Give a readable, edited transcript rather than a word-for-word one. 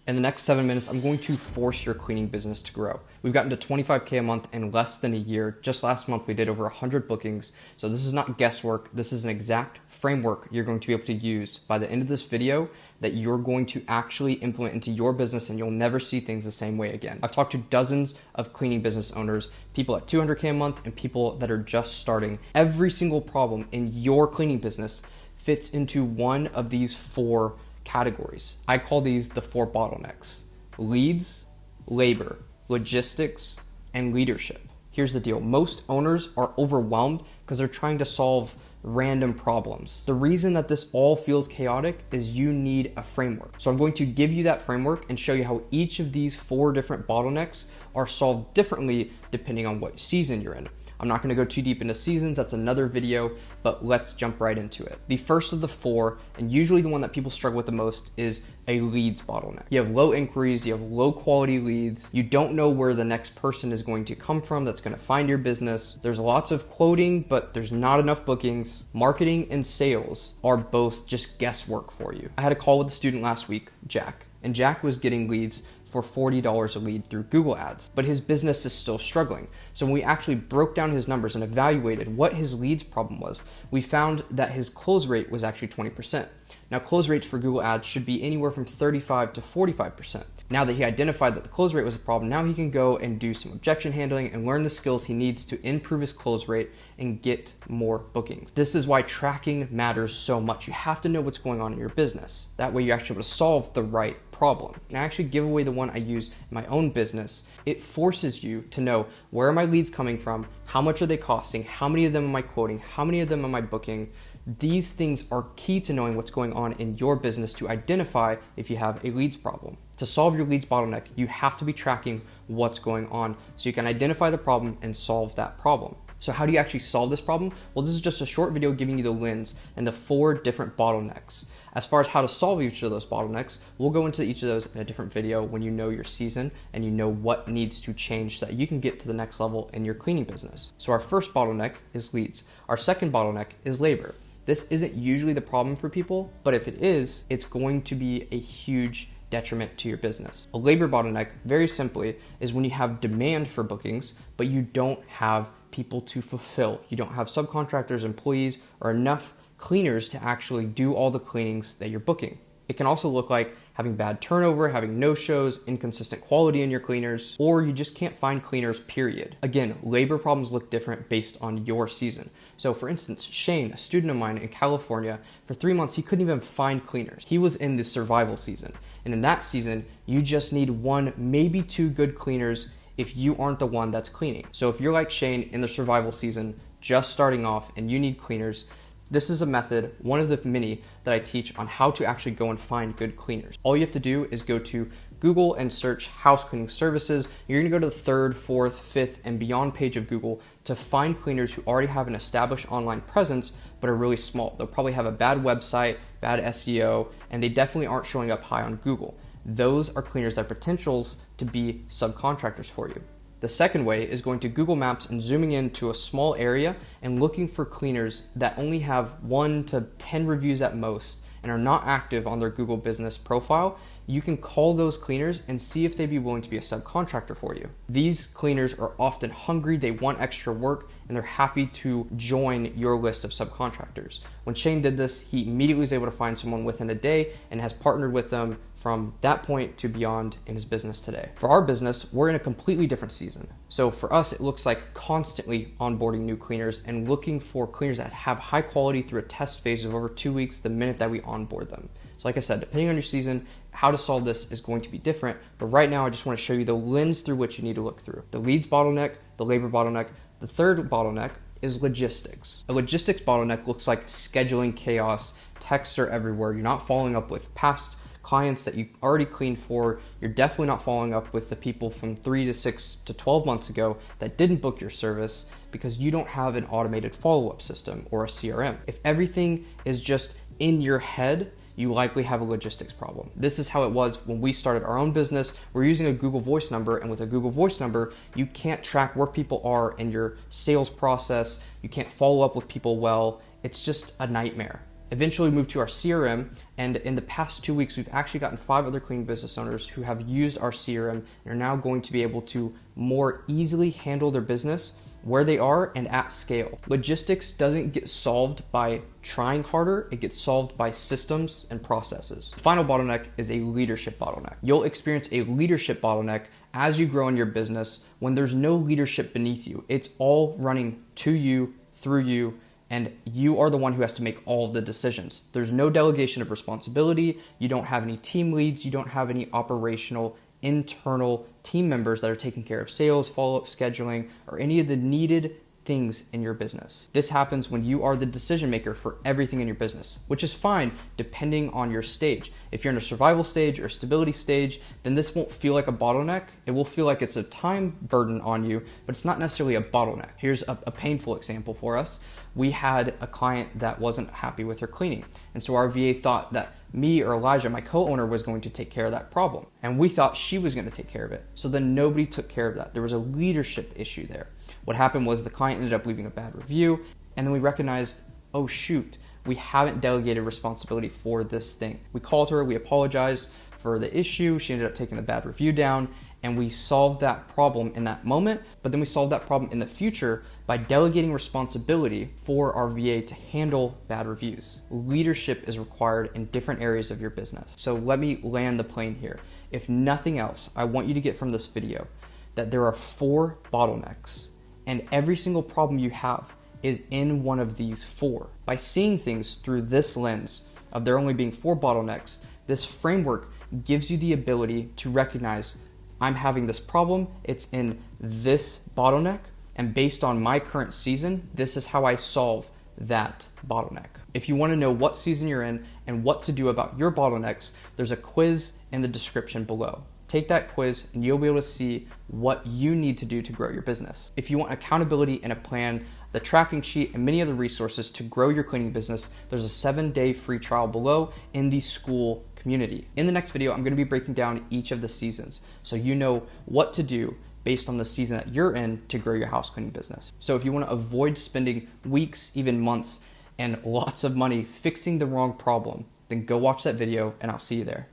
In the next 7 minutes, I'm going to force your cleaning business to grow. We've gotten to 25K a month in less than a year. Just last month, we did over 100 bookings. So this is not guesswork. This is an exact framework you're going to be able to use by the end of this video that you're going to actually implement into your business, and you'll never see things the same way again. I've talked to dozens of cleaning business owners, people at 200K a month and people that are just starting. Every single problem in your cleaning business fits into one of these 4 categories. I call these the 4 bottlenecks: leads, labor, logistics, and leadership. Here's the deal. Most owners are overwhelmed because they're trying to solve random problems. The reason that this all feels chaotic is you need a framework. So I'm going to give you that framework and show you how each of these 4 different bottlenecks are solved differently depending on what season you're in. I'm not going to go too deep into seasons, that's another video, but let's jump right into it. The first of the 4, and usually the one that people struggle with the most, is a leads bottleneck. You have low inquiries, you have low quality leads, you don't know where the next person is going to come from that's going to find your business. There's lots of quoting, but there's not enough bookings. Marketing and sales are both just guesswork for you. I had a call with a student last week, Jack, and Jack was getting leads for $40 a lead through Google Ads, but his business is still struggling. So when we actually broke down his numbers and evaluated what his leads problem was, we found that his close rate was actually 20%. Now, close rates for Google Ads should be anywhere from 35 to 45%. Now that he identified that the close rate was a problem, now he can go and do some objection handling and learn the skills he needs to improve his close rate and get more bookings. This is why tracking matters so much. You have to know what's going on in your business. That way you're actually able to solve the right problem. And I actually give away the one I use in my own business. It forces you to know, where are my leads coming from? How much are they costing? How many of them am I quoting? How many of them am I booking? These things are key to knowing what's going on in your business to identify if you have a leads problem. To solve your leads bottleneck, you have to be tracking what's going on so you can identify the problem and solve that problem. So how do you actually solve this problem? Well, this is just a short video giving you the lens and the 4 different bottlenecks. As far as how to solve each of those bottlenecks, we'll go into each of those in a different video when you know your season and you know what needs to change so that you can get to the next level in your cleaning business. So our first bottleneck is leads. Our second bottleneck is labor. This isn't usually the problem for people, but if it is, it's going to be a huge detriment to your business. A labor bottleneck, very simply, is when you have demand for bookings, but you don't have people to fulfill. You don't have subcontractors, employees, or enough cleaners to actually do all the cleanings that you're booking. It can also look like having bad turnover, having no-shows, inconsistent quality in your cleaners, or you just can't find cleaners, period. Again, labor problems look different based on your season. So for instance, Shane, a student of mine in California, for 3 months, he couldn't even find cleaners. He was in the survival season. And in that season, you just need 1, maybe 2 good cleaners if you aren't the one that's cleaning. So if you're like Shane in the survival season, just starting off and you need cleaners, this is a method, one of the many, that I teach on how to actually go and find good cleaners. All you have to do is go to Google and search house cleaning services. You're gonna go to the 3rd, 4th, 5th, and beyond page of Google to find cleaners who already have an established online presence but are really small. They'll probably have a bad website, bad SEO, and they definitely aren't showing up high on Google. Those are cleaners that have potentials to be subcontractors for you. The second way is going to Google Maps and zooming into a small area and looking for cleaners that only have 1 to 10 reviews at most and are not active on their Google business profile. You can call those cleaners and see if they'd be willing to be a subcontractor for you. These cleaners are often hungry, they want extra work, and they're happy to join your list of subcontractors. When Shane did this, he immediately was able to find someone within a day and has partnered with them from that point to beyond in his business today. For our business, we're in a completely different season. So for us, it looks like constantly onboarding new cleaners and looking for cleaners that have high quality through a test phase of over 2 weeks the minute that we onboard them. So like I said, depending on your season, how to solve this is going to be different. But right now, I just want to show you the lens through which you need to look through. The leads bottleneck, the labor bottleneck. The third bottleneck is logistics. A logistics bottleneck looks like scheduling chaos. Texts are everywhere. You're not following up with past clients that you already cleaned for. You're definitely not following up with the people from 3 to 6 to 12 months ago that didn't book your service because you don't have an automated follow-up system or a CRM. If everything is just in your head, you likely have a logistics problem. This is how it was when we started our own business. We're using a Google Voice number, and with a Google Voice number, you can't track where people are in your sales process. You can't follow up with people well. It's just a nightmare. Eventually moved to our CRM, and in the past 2 weeks, we've actually gotten 5 other cleaning business owners who have used our CRM and are now going to be able to more easily handle their business where they are and at scale. Logistics doesn't get solved by trying harder, it gets solved by systems and processes. The final bottleneck is a leadership bottleneck. You'll experience a leadership bottleneck as you grow in your business when there's no leadership beneath you. It's all running to you, through you, and you are the one who has to make all of the decisions. There's no delegation of responsibility. You don't have any team leads. You don't have any operational internal team members that are taking care of sales, follow-up scheduling, or any of the needed things in your business. This happens when you are the decision maker for everything in your business, which is fine depending on your stage. If you're in a survival stage or stability stage, then this won't feel like a bottleneck. It will feel like it's a time burden on you, but it's not necessarily a bottleneck. Here's a painful example for us. We had a client that wasn't happy with her cleaning. And so our VA thought that me or Elijah, my co-owner, was going to take care of that problem. And we thought she was going to take care of it. So then nobody took care of that. There was a leadership issue there. What happened was the client ended up leaving a bad review. And then we recognized, oh shoot, we haven't delegated responsibility for this thing. We called her, we apologized for the issue. She ended up taking the bad review down. And we solved that problem in that moment, but then we solved that problem in the future by delegating responsibility for our VA to handle bad reviews. Leadership is required in different areas of your business. So let me land the plane here. If nothing else, I want you to get from this video that there are 4 bottlenecks, and every single problem you have is in one of these 4. By seeing things through this lens of there only being 4 bottlenecks, this framework gives you the ability to recognize I'm having this problem, it's in this bottleneck, and based on my current season, this is how I solve that bottleneck. If you want to know what season you're in and what to do about your bottlenecks, there's a quiz in the description below. Take that quiz and you'll be able to see what you need to do to grow your business. If you want accountability and a plan, the tracking sheet, and many other resources to grow your cleaning business, there's a 7-day free trial below in the school community. In the next video, I'm going to be breaking down each of the seasons so you know what to do based on the season that you're in to grow your house cleaning business. So if you want to avoid spending weeks, even months, and lots of money fixing the wrong problem, then go watch that video and I'll see you there.